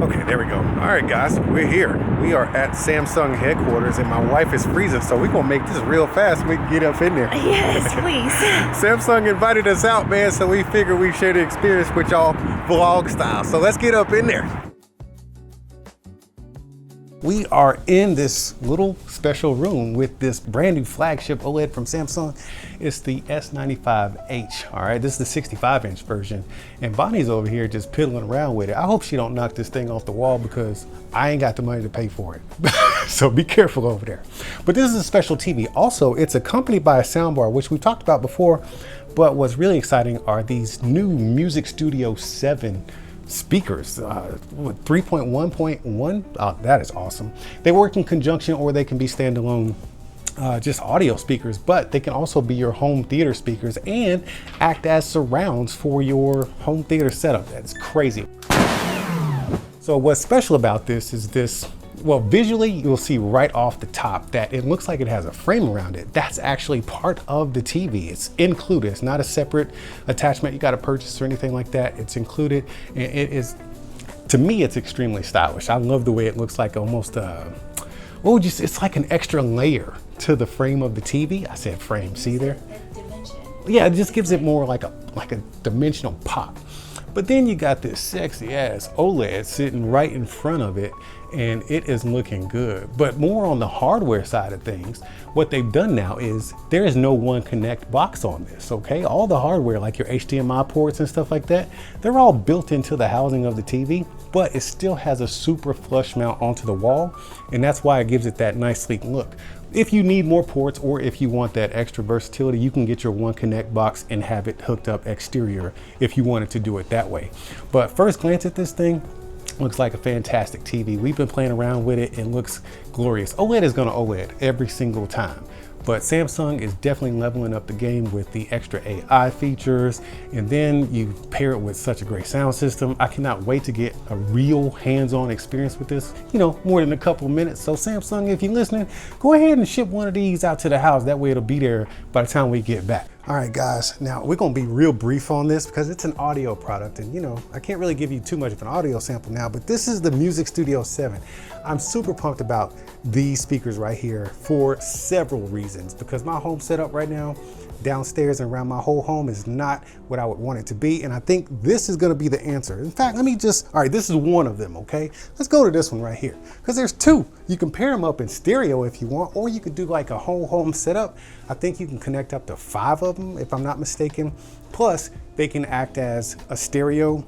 Okay, there we go. All right, guys, we're here. We are at Samsung headquarters, and my wife is freezing, so we're gonna make this real fast so we can get up in there. Yes, please. Samsung invited us out, man, so we figured we'd share the experience with y'all vlog style. So let's get up in there. We are in this little special room with this brand new flagship OLED from Samsung. It's the S95H, all right? This is the 65-inch version. And Bonnie's over here just piddling around with it. I hope she don't knock this thing off the wall because I ain't got the money to pay for it. So be careful over there. But this is a special TV. Also, it's accompanied by a soundbar, which we talked about before, but what's really exciting are these new Music Studio 7 speakers with 3.1.1. That is awesome. They work in conjunction or they can be standalone just audio speakers, but they can also be your home theater speakers and act as surrounds for your home theater setup. That's crazy. So what's special about this is this, well, visually you'll see right off the top that it looks like it has a frame around it. That's actually part of the TV. It's included. It's not a separate attachment you got to purchase or anything like that. It's included, and it is, to me, it's extremely stylish. I love the way it looks like almost what would you say? It's like an extra layer to the frame of the TV. I said frame, see there? Dimension. Yeah, it just gives it more like a dimensional pop. But then you got this sexy ass OLED sitting right in front of it, and it is looking good. But more on the hardware side of things, what they've done now is there is no one connect box on this, okay? All the hardware, like your HDMI ports and stuff like that, they're all built into the housing of the TV, but it still has a super flush mount onto the wall, and that's why it gives it that nice sleek look. If you need more ports or if you want that extra versatility, you can get your one connect box and have it hooked up exterior if you wanted to do it that way. But first glance at this thing, looks like a fantastic TV. We've been playing around with it and looks glorious. OLED is gonna OLED every single time. But Samsung is definitely leveling up the game with the extra AI features. And then you pair it with such a great sound system. I cannot wait to get a real hands-on experience with this, you know, more than a couple of minutes. So Samsung, if you're listening, go ahead and ship one of these out to the house. That way it'll be there by the time we get back. All right, guys, now we're gonna be real brief on this because it's an audio product, and you know, I can't really give you too much of an audio sample now, but this is the Music Studio 7. I'm super pumped about these speakers right here for several reasons, because my home setup right now downstairs and around my whole home is not what I would want it to be, and I think this is gonna be the answer. In fact, all right, this is one of them, okay? Let's go to this one right here, because there's two. You can pair them up in stereo if you want, or you could do like a whole home setup. I think you can connect up to 5 of them, if I'm not mistaken. Plus, they can act as a stereo,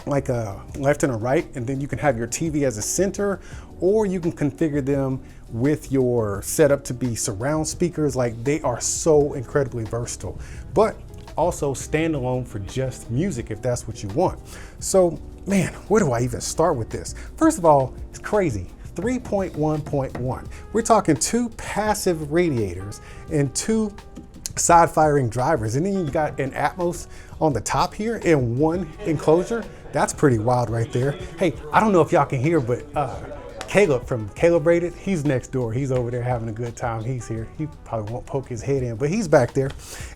like a left and a right, and then you can have your TV as a center, or you can configure them with your setup to be surround speakers. Like, they are so incredibly versatile, but also standalone for just music if that's what you want. So, man, where do I even start with this? First of all, it's crazy. 3.1.1. We're talking 2 passive radiators and 2 side firing drivers, and then you got an Atmos on the top here in one enclosure. That's pretty wild right there. Hey, I don't know if y'all can hear, but Caleb from Calibrated, he's next door. He's over there having a good time. He's here. He probably won't poke his head in, but he's back there.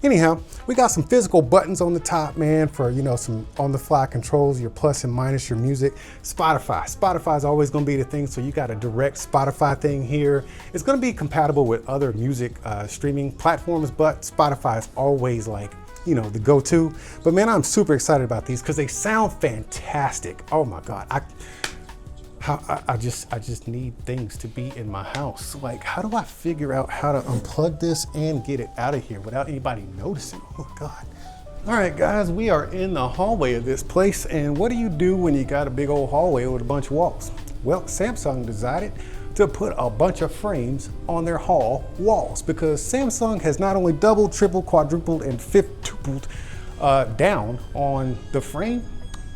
Anyhow, we got some physical buttons on the top, man, for, you know, some on-the-fly controls, your plus and minus, your music. Spotify is always going to be the thing, so you got a direct Spotify thing here. It's going to be compatible with other music streaming platforms, but Spotify is always like, you know, the go-to. But man, I'm super excited about these because they sound fantastic. Oh my God. I just need things to be in my house. Like, how do I figure out how to unplug this and get it out of here without anybody noticing? Oh God. All right, guys, we are in the hallway of this place. And what do you do when you got a big old hallway with a bunch of walls? Well, Samsung decided to put a bunch of frames on their hall walls, because Samsung has not only doubled, tripled, quadrupled, and fiftupled down on the frame.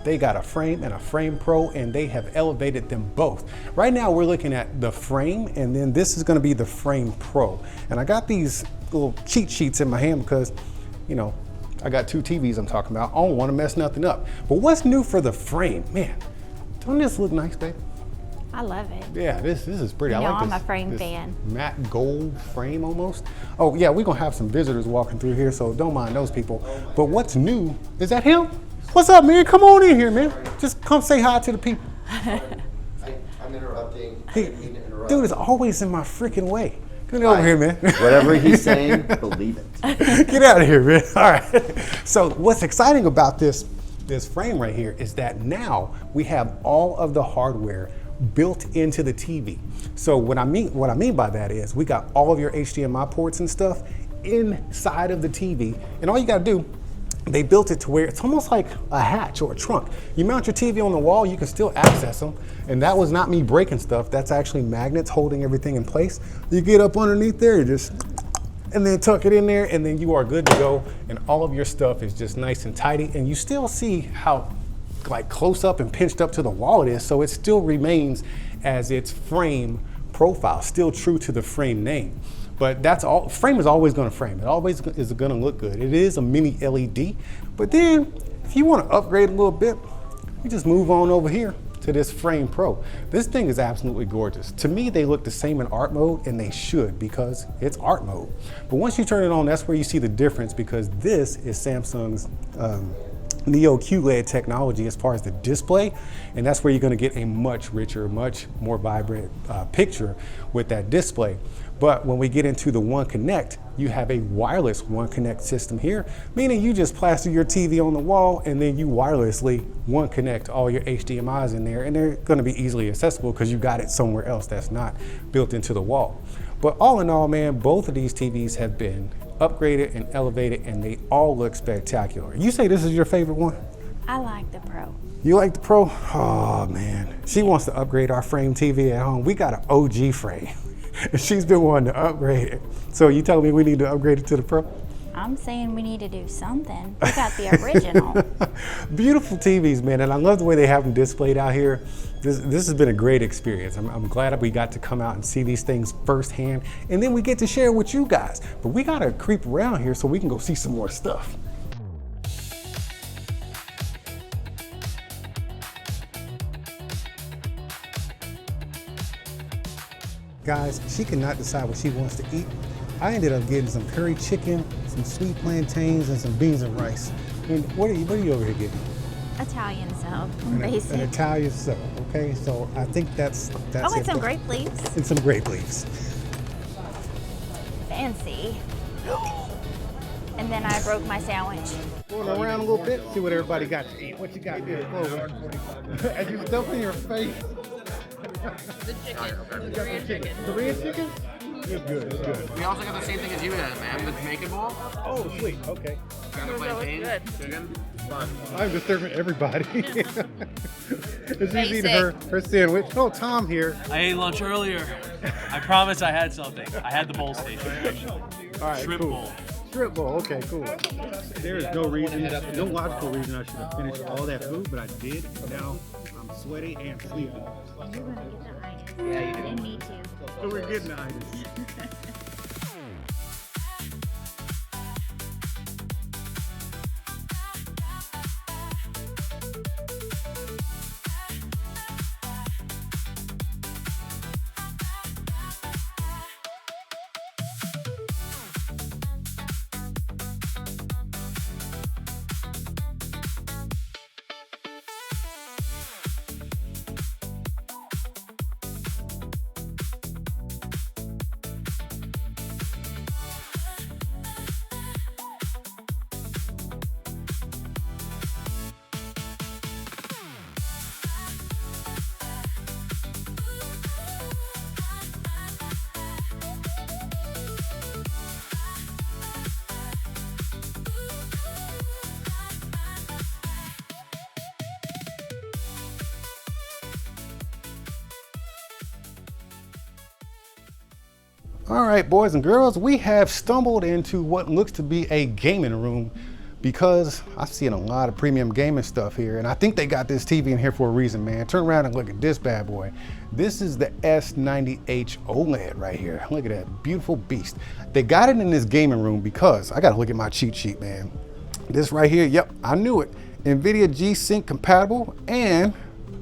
They got a frame and a frame pro, and they have elevated them both. Right now we're looking at the frame, and then this is gonna be the frame pro. And I got these little cheat sheets in my hand because, you know, I got 2 TVs I'm talking about. I don't wanna mess nothing up. But what's new for the frame? Man, don't this look nice, babe? I love it. Yeah, this is pretty. You know, I like I'm this, a frame this fan. Matte gold frame almost. Oh yeah, we're gonna have some visitors walking through here, so don't mind those people. But what's new, is that him? What's up, man? Come on in here, man. Just come say hi to the people. I'm interrupting. I didn't mean to interrupt. Dude is always in my freaking way. Get over here, man. Whatever he's saying, believe it. Get out of here, man. All right. So what's exciting about this frame right here is that now we have all of the hardware built into the TV. So what I mean by that is we got all of your HDMI ports and stuff inside of the TV, and all you got to do, they built it to where it's almost like a hatch or a trunk. You mount your TV on the wall, you can still access them. And that was not me breaking stuff. That's actually magnets holding everything in place. You get up underneath there, you just, and then tuck it in there, and then you are good to go. And all of your stuff is just nice and tidy. And you still see how like close up and pinched up to the wall it is. So it still remains as its frame profile, still true to the frame name. But that's all, frame is always gonna frame. It always is gonna look good. It is a mini LED, but then if you wanna upgrade a little bit, you just move on over here to this Frame Pro. This thing is absolutely gorgeous. To me, they look the same in art mode, and they should because it's art mode. But once you turn it on, that's where you see the difference, because this is Samsung's Neo QLED technology as far as the display, and that's where you're going to get a much richer, much more vibrant picture with that display. But when we get into the One Connect, you have a wireless One Connect system here, meaning you just plaster your TV on the wall and then you wirelessly One Connect all your HDMIs in there, and they're going to be easily accessible because you got it somewhere else that's not built into the wall. But all in all, man, both of these TVs have been upgraded and elevated, and they all look spectacular. You say this is your favorite one? I like the Pro. You like the Pro? Oh man, she wants to upgrade our frame TV at home. We got an OG frame, and she's been wanting to upgrade it. So you telling me we need to upgrade it to the Pro? I'm saying we need to do something. We got the original. Beautiful TVs, man, and I love the way they have them displayed out here. This has been a great experience. I'm glad we got to come out and see these things firsthand, and then we get to share with you guys. But we gotta creep around here so we can go see some more stuff. Guys, she cannot decide what she wants to eat. I ended up getting some curry chicken, some sweet plantains, and some beans and rice. And what are you over here getting? Italian sub, An basic. Italian sub, okay? So I think that's Oh, and it. some grape leaves. And some grape leaves. Fancy. And then I broke my sandwich. Going around a little bit, see what everybody got to eat. What you got there, Clover? As you stuff in your face. The chicken. Korean chicken. Korean chicken? It's good, it's good. We also got the same thing as you had, man. The Jamaican bowl. Oh, sweet, okay. Got the plantain, good. chicken. Fun. I'm just serving everybody. She's eating her sandwich. Oh, Tom here. I ate lunch earlier. I promise I had something. I had the bowl station. All right, Shrimp cool. bowl. Shrimp bowl, okay, cool. There is no reason, no logical reason I should have finished all that food, but I did. Now I'm sweaty and sleepy. You're gonna get the itis. Yeah, you do. And me too. So we're getting the itis. All right, boys and girls, we have stumbled into what looks to be a gaming room, because I've seen a lot of premium gaming stuff here, and I think they got this TV in here for a reason, man. Turn around and look at this bad boy. This is the S95H OLED right here. Look at that beautiful beast. They got it in this gaming room because I gotta look at my cheat sheet, man. This right here, yep, I knew it. NVIDIA G-Sync compatible, and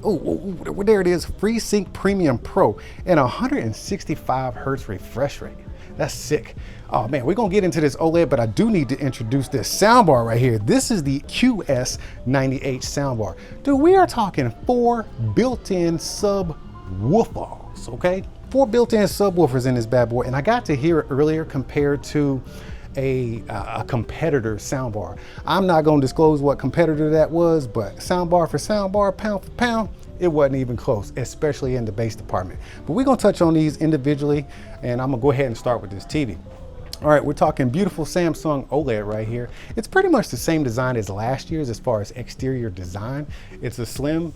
oh, there it is, FreeSync Premium Pro, and 165 hertz refresh rate. That's sick. Oh man, we're gonna get into this OLED, but I do need to introduce this soundbar right here. This is the QS90H soundbar. Dude, we are talking 4 built-in sub subwoofers, okay? 4 built-in subwoofers in this bad boy, and I got to hear it earlier compared to a competitor soundbar. I'm not gonna disclose what competitor that was, but soundbar for soundbar, pound for pound, it wasn't even close, especially in the bass department. But we're gonna touch on these individually, and I'm gonna go ahead and start with this TV. All right, we're talking beautiful Samsung OLED right here. It's pretty much the same design as last year's as far as exterior design. It's a slim,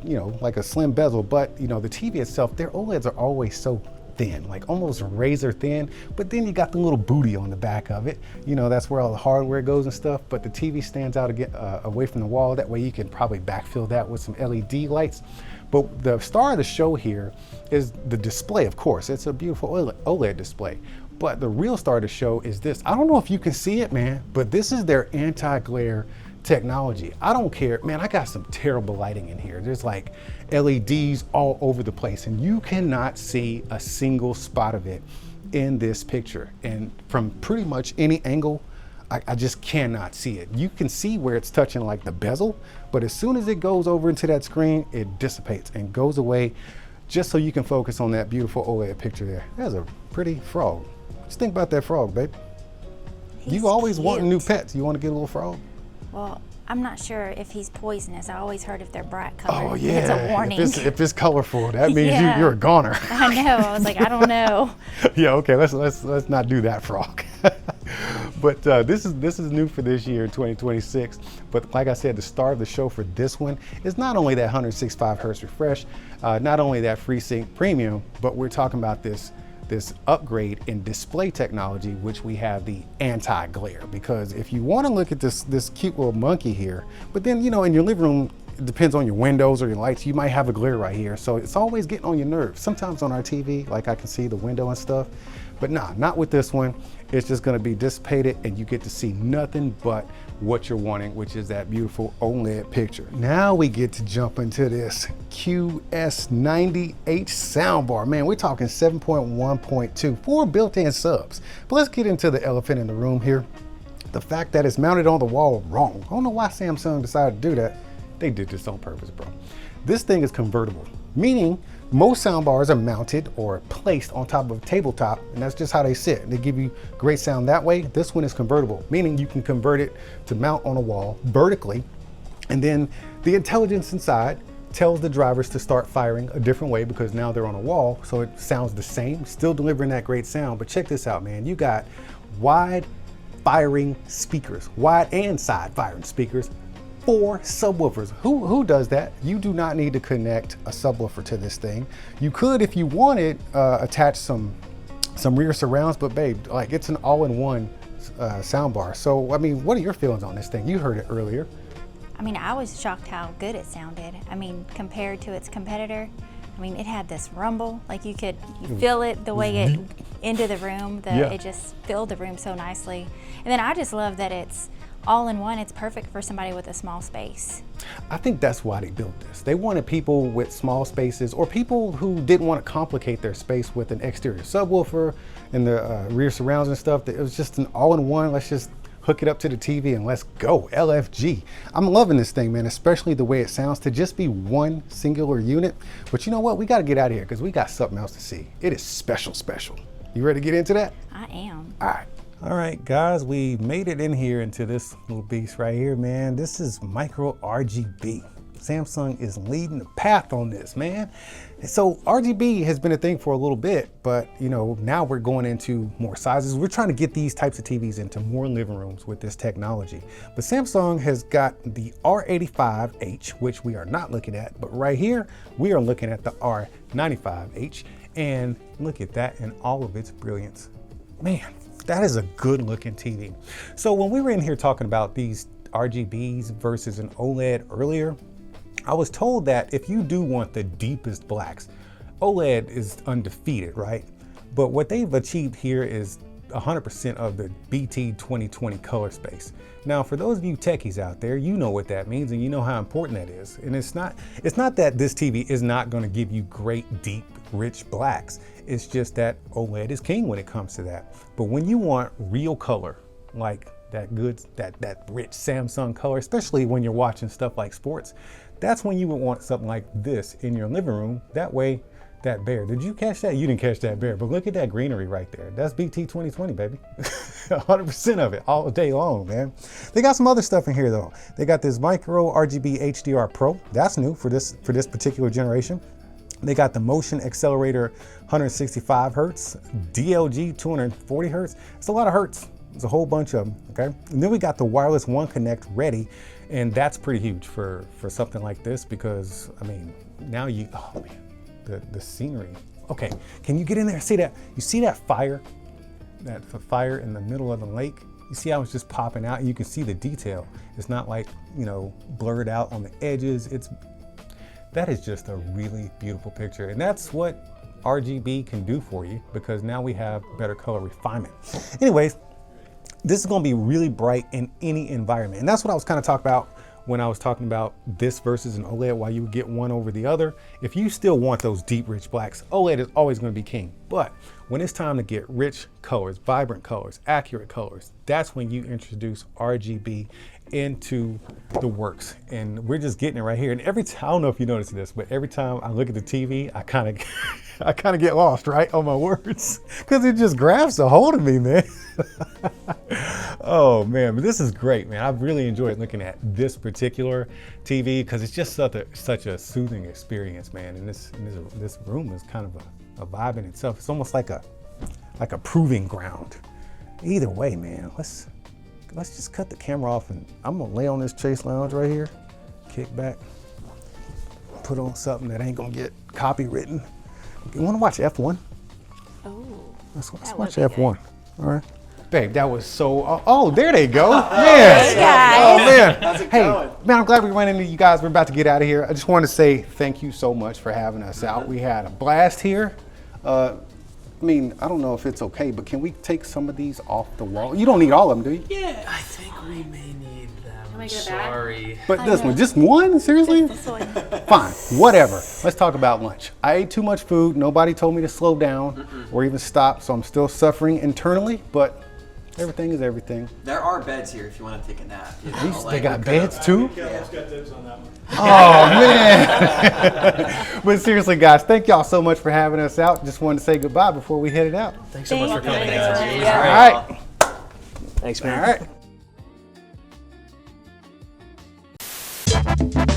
you know, like a slim bezel, but you know, the TV itself, their OLEDs are always so thin, like almost razor thin, but then you got the little booty on the back of it. You know, that's where all the hardware goes and stuff, but the TV stands out again, away from the wall. That way you can probably backfill that with some LED lights. But the star of the show here is the display, of course. It's a beautiful OLED display. But the real star of the show is this. I don't know if you can see it, man, but this is their anti-glare technology. I don't care, man, I got some terrible lighting in here. There's like LEDs all over the place, and you cannot see a single spot of it in this picture. And from pretty much any angle, I just cannot see it. You can see where it's touching like the bezel, but as soon as it goes over into that screen, it dissipates and goes away, just so you can focus on that beautiful OLED picture there. That's a pretty frog. Just think about that frog, babe. You always want new pets. You want to get a little frog? Well, I'm not sure if he's poisonous. I always heard if they're bright colored, Oh yeah, it's a warning. If it's colorful, that means Yeah. you're a goner. I know. I was like, I don't know. Yeah, okay. Let's not do that, frog. But this is new for this year, 2026. But like I said, the star of the show for this one is not only that 165 hertz refresh, not only that FreeSync Premium, but we're talking about this upgrade in display technology, which we have the anti-glare. Because if you want to look at this cute little monkey here, but then, you know, in your living room, it depends on your windows or your lights, you might have a glare right here. So it's always getting on your nerves. Sometimes on our TV, like I can see the window and stuff, but nah, not with this one. It's just gonna be dissipated and you get to see nothing but what you're wanting, which is that beautiful OLED picture. Now we get to jump into this QS90H soundbar. Man, we're talking 7.1.2, 4 built-in subs. But let's get into the elephant in the room here. The fact that it's mounted on the wall wrong. I don't know why Samsung decided to do that. They did this on purpose, bro. This thing is convertible, meaning most soundbars are mounted or placed on top of a tabletop, and that's just how they sit. They give you great sound that way. This one is convertible, meaning you can convert it to mount on a wall vertically, and then the intelligence inside tells the drivers to start firing a different way because now they're on a wall, so it sounds the same, still delivering that great sound. But check this out, man. You got wide firing speakers, wide and side firing speakers, 4 subwoofers. Who does that? You do not need to connect a subwoofer to this thing. You could, if you wanted, attach some rear surrounds, but babe, like it's an all-in-one soundbar. So, I mean, what are your feelings on this thing? You heard it earlier. I mean, I was shocked how good it sounded. I mean, compared to its competitor, I mean, it had this rumble, like you feel it the way it into the room. It just filled the room so nicely. And then I just love that it's all in one. It's perfect for somebody with a small space. I think that's why they built this. They wanted people with small spaces or people who didn't want to complicate their space with an exterior subwoofer and the rear surrounds and stuff. It was just an all-in-one. Let's just hook it up to the TV and let's go. LFG. I'm loving this thing, man, especially the way it sounds to just be one singular unit. But you know what? We got to get out of here because we got something else to see. It is special. You ready to get into that? I am. All right, guys, we made it in here into this little beast right here, man. This is Micro RGB. Samsung is leading the path on this, man. So RGB has been a thing for a little bit, but you know, now we're going into more sizes. We're trying to get these types of TVs into more living rooms with this technology. But Samsung has got the R85H, which we are not looking at, but right here, we are looking at the R95H, and look at that in all of its brilliance. Man, that is a good looking TV. So when we were in here talking about these RGBs versus an OLED earlier, I was told that if you do want the deepest blacks, OLED is undefeated, right? But what they've achieved here is 100% of the BT 2020 color space. Now, for those of you techies out there, you know what that means and you know how important that is. And it's not that this TV is not going to give you great, deep, rich blacks. It's just that OLED is king when it comes to that. But when you want real color, like that rich Samsung color, especially when you're watching stuff like sports, That's when you would want something like this in your living room. That way, that bear, did you catch that? You didn't catch that bear, but look at that greenery right there. That's BT 2020, baby. 100% of it all day long, man. They got some other stuff in here though. They got this Micro RGB HDR Pro. That's new for this particular generation. They got the motion accelerator 165 hertz, DLG 240 hertz. It's a lot of hertz. There's a whole bunch of them, okay? And then we got the wireless One Connect ready, and that's pretty huge for something like this because, I mean, now you, oh man, the scenery. Okay, can you get in there? See that? You see that fire? That fire in the middle of the lake? You see how it's just popping out? You can see the detail. It's not like, you know, blurred out on the edges. That is just a really beautiful picture. And that's what RGB can do for you because now we have better color refinement. Anyways, this is gonna be really bright in any environment. And that's what I was kind of talking about when I was talking about this versus an OLED, why you would get one over the other. If you still want those deep, rich blacks, OLED is always gonna be king. But when it's time to get rich colors, vibrant colors, accurate colors, that's when you introduce RGB into the works. And we're just getting it right here. And every time, I don't know if you notice this, but every time I look at the TV, I kind of get lost, right, on my words, because it just grabs a hold of me, man. Oh man, but this is great, man. I've really enjoyed looking at this particular TV because it's just such a soothing experience, man. And this room is kind of a vibe in itself. It's almost like a proving ground. Either way, man, let's just cut the camera off and I'm gonna lay on this Chase Lounge right here, kick back, put on something that ain't gonna get copywritten. You wanna watch F1? Oh, Let's watch F1, all right? Babe, that was so, oh, there they go. Yes. Hey, guys. Oh, man. How's it Hey, going? man, I'm glad we ran into you guys. We're about to get out of here. I just wanted to say thank you so much for having us out. We had a blast here. I mean, I don't know if it's okay, but can we take some of these off the wall? You don't need all of them, do you? Yeah, I think we may need them. I get a bag? Sorry. But this one, just one? Seriously? this one. Fine, whatever. Let's talk about lunch. I ate too much food. Nobody told me to slow down or even stop, so I'm still suffering internally, but everything is everything. There are beds here if you want to take a nap. You know, They got beds too? Let's get dibs on that one. Oh man. But seriously guys, thank y'all so much for having us out. Just wanted to say goodbye before we headed out. Thanks so much for coming, Thanks, guys. man. It was Yeah. great. All right. Thanks, All man. right.